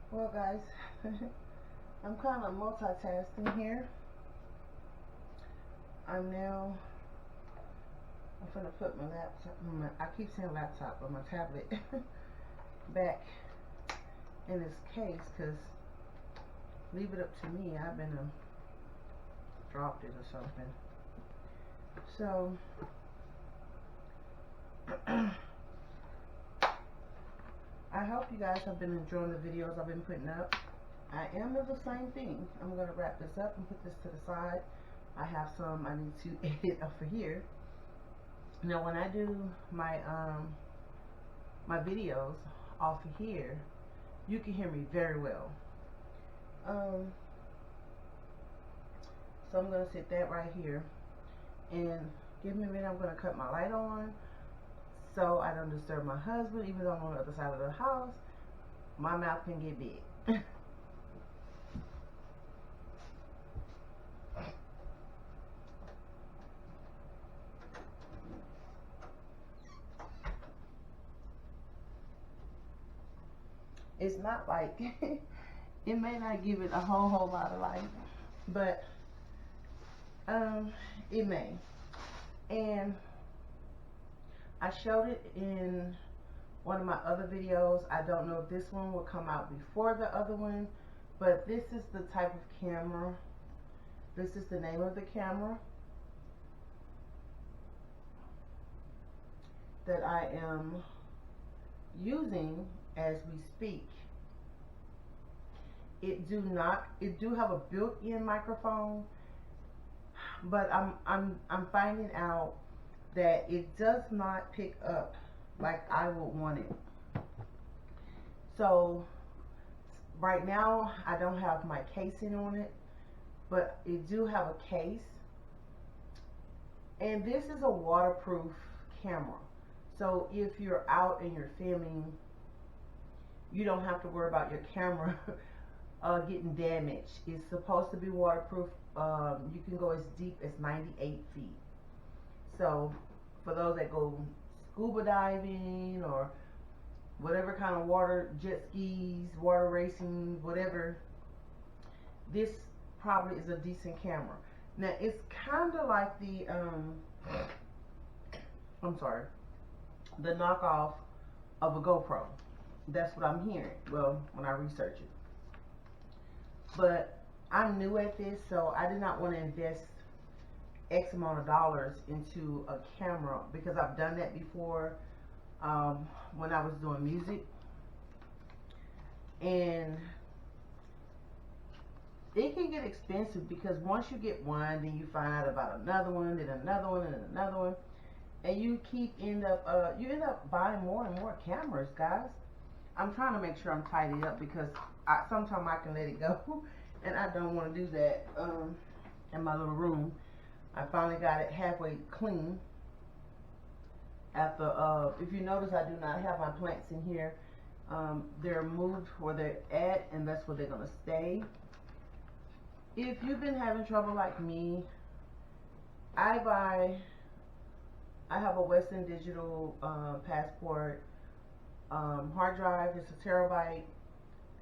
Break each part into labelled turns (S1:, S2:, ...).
S1: Well, guys, I'm kind of multitasking here. I'm gonna put my laptop, I keep saying laptop, but my tablet back in its case, because leave it up to me, I've been dropped it or something. So, I hope you guys have been enjoying the videos I've been putting up. I am doing the same thing. I'm going to wrap this up and put this to the side. I have some I need to edit over here. Now, when I do my videos off of here, you can hear me very well. So I'm going to sit that right here, and give me a minute. I'm going to cut my light on so I don't disturb my husband. Even though I'm on the other side of the house, my mouth can get big. It's not like it may not give it a whole lot of light, but it may. And I showed it in one of my other videos. I don't know if this one will come out before the other one, but this is the type of camera. This is the name of the camera that I am using as we speak. It do have a built-in microphone, but I'm finding out that it does not pick up like I would want it. So right now I don't have my casing on it, but it do have a case, and this is a waterproof camera. So if you're out and you're filming, you don't have to worry about your camera getting damaged. It's supposed to be waterproof. You can go as deep as 98 feet. So for those that go scuba diving or whatever kind of water, jet skis, water racing, whatever, this probably is a decent camera. Now it's kind of like the the knockoff of a GoPro. That's what I'm hearing. Well, when I research it. But I'm new at this, so I did not want to invest X amount of dollars into a camera, because I've done that before when I was doing music, and it can get expensive, because once you get one, then you find out about another one, then another one, and another one, and you end up buying more and more cameras, guys. I'm trying to make sure I'm tidied up, because sometimes I can let it go and I don't want to do that in my little room. I finally got it halfway clean after if you notice, I do not have my plants in here. They're moved where they're at, and that's where they're going to stay. If you've been having trouble like me, I have a Western Digital Passport hard drive. It's a terabyte.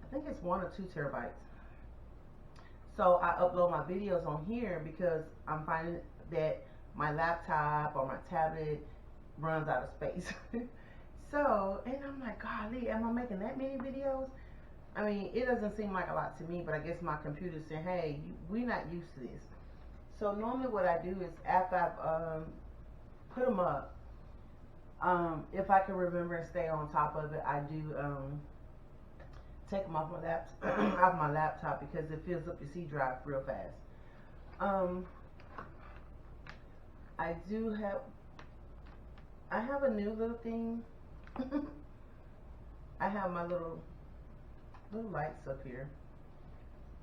S1: I think it's 1 or 2 terabytes. So I upload my videos on here, because I'm finding that my laptop or my tablet runs out of space. So, and I'm like, golly, am I making that many videos? I mean, it doesn't seem like a lot to me, but I guess my computer's saying, hey, we're not used to this. So normally what I do is, after I've put them up, if I can remember and stay on top of it, I do take them off my laptop, because it fills up your C drive real fast. I have a new little thing. I have my little lights up here,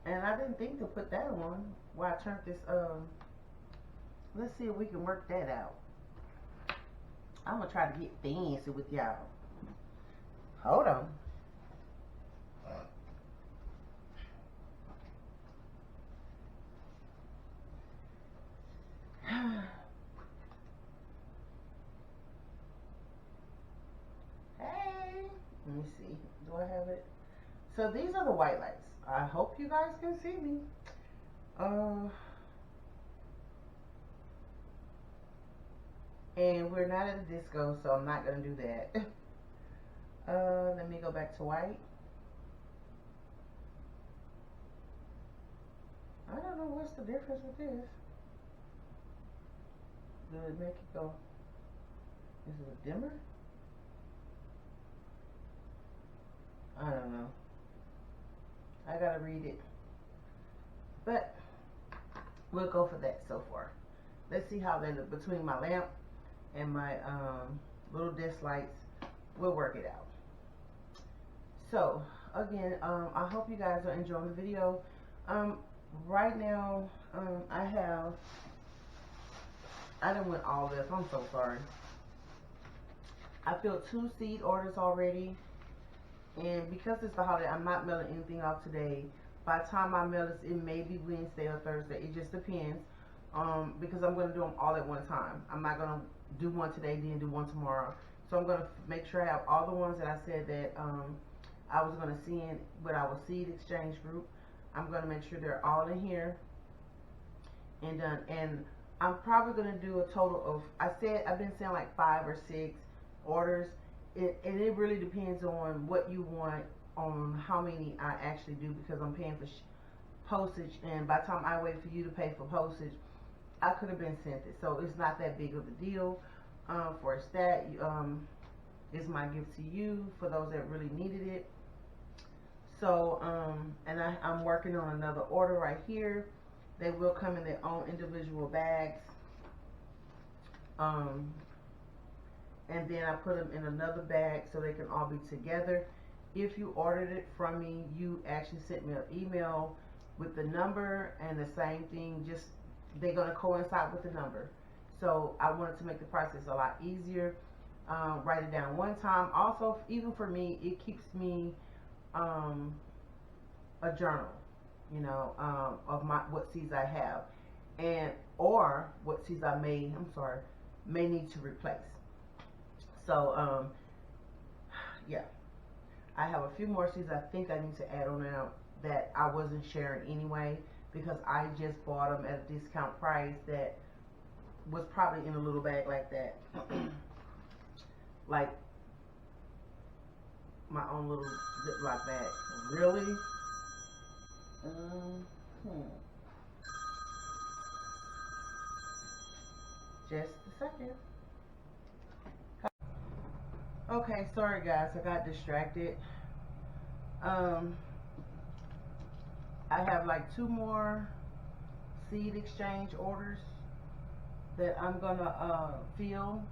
S1: and I didn't think to put that on while I turned this. Let's see if we can work that out. I'm gonna try to get fancy with y'all. Hold on. Hey, let me see. Do I have it? So these are the white lights. I hope you guys can see me. And we're not at a disco, so I'm not gonna do that. Let me go back to white. I don't know what's the difference with this. Does it make it go? Is it a dimmer? I don't know. I gotta read it. But we'll go for that so far. Let's see how they look between my lamp and my little desk lights. We'll work it out. So again, I hope you guys are enjoying the video. Right now, I done went all this. I'm so sorry. I filled 2 seed orders already. And because it's the holiday, I'm not mailing anything out today. By the time I mail this, it may be Wednesday or Thursday. It just depends. Because I'm going to do them all at one time. I'm not going to do one today, then do one tomorrow. So I'm going to make sure I have all the ones that I said that I was going to send with our seed exchange group. I'm going to make sure they're all in here and done. And I'm probably going to do a total of, I've been saying like 5 or 6 orders. And it really depends on what you want, on how many I actually do, because I'm paying for postage, and by the time I wait for you to pay for postage, I could have been sent it. So it's not that big of a deal. For a stat, it's my gift to you for those that really needed it. So and I'm working on another order right here. They will come in their own individual bags. And then I put them in another bag so they can all be together. If you ordered it from me, you actually sent me an email with the number and the same thing, just they're going to coincide with the number. So I wanted to make the process a lot easier. Write it down one time. Also, even for me, it keeps me a journal, you know, of what seeds I have, and or what seeds I may need to replace. So yeah, I have a few more seeds I think I need to add on now that I wasn't sharing anyway, because I just bought them at a discount price that was probably in a little bag like that. Like my own little Ziploc bag. Really? Just a second. Okay, sorry guys, I got distracted. I have like 2 more seed exchange orders that I'm gonna fill.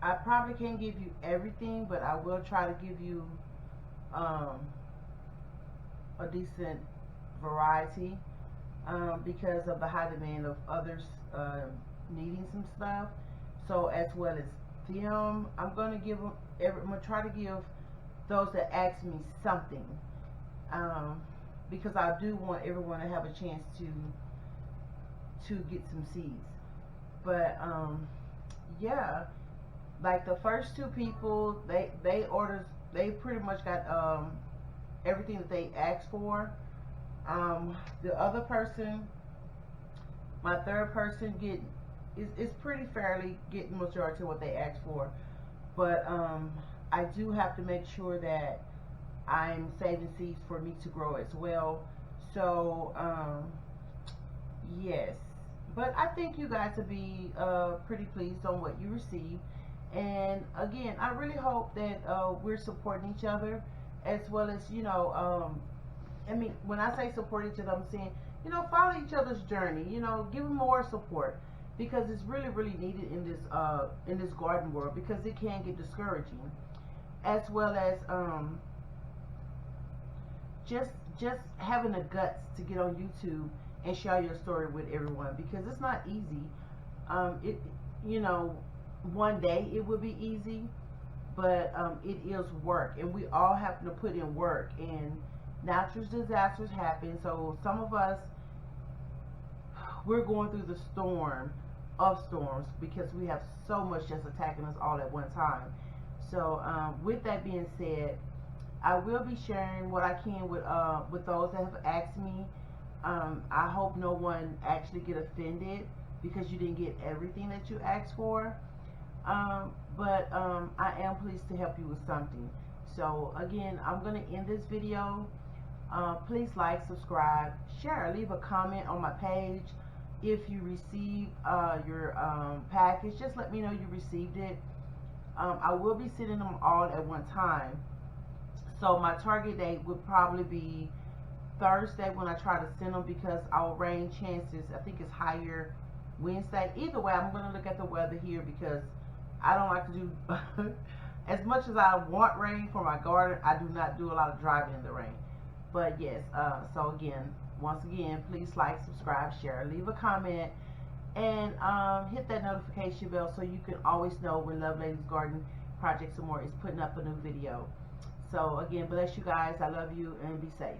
S1: I probably can't give you everything, but I will try to give you a decent variety because of the high demand of others needing some stuff. So as well as them, I'm gonna give them. I'm gonna try to give those that ask me something, because I do want everyone to have a chance to get some seeds. But yeah, like the first 2 people, they pretty much got everything that they asked for. The other person, my third person, is pretty fairly getting majority of what they asked for. But I do have to make sure that I'm saving seeds for me to grow as well. So yes, but I think you guys will be pretty pleased on what you receive. And again, I really hope that we're supporting each other, as well as, you know, I mean, when I say support each other, I'm saying, you know, follow each other's journey, you know, give them more support, because it's really, really needed in this garden world, because it can get discouraging, as well as just having the guts to get on YouTube and share your story with everyone, because it's not easy. You know, one day it will be easy, but it is work, and we all have to put in work, and natural disasters happen. So some of us, we're going through the storm of storms, because we have so much just attacking us all at one time. So with that being said, I will be sharing what I can with those that have asked me. I hope no one actually get offended because you didn't get everything that you asked for. But I am pleased to help you with something. So again, I'm going to end this video. Please like, subscribe, share, leave a comment on my page. If you receive your package, just let me know you received it. I will be sending them all at one time. So my target date would probably be Thursday when I try to send them, because our rain chances, I think, is higher Wednesday. Either way, I'm going to look at the weather here, because I don't like to do as much as I want rain for my garden. I do not do a lot of driving in the rain. But yes, so again, once again, please like, subscribe, share, leave a comment, and hit that notification bell so you can always know when Lovelady's Garden Project Some More is putting up a new video. So again, bless you guys. I love you, and be safe.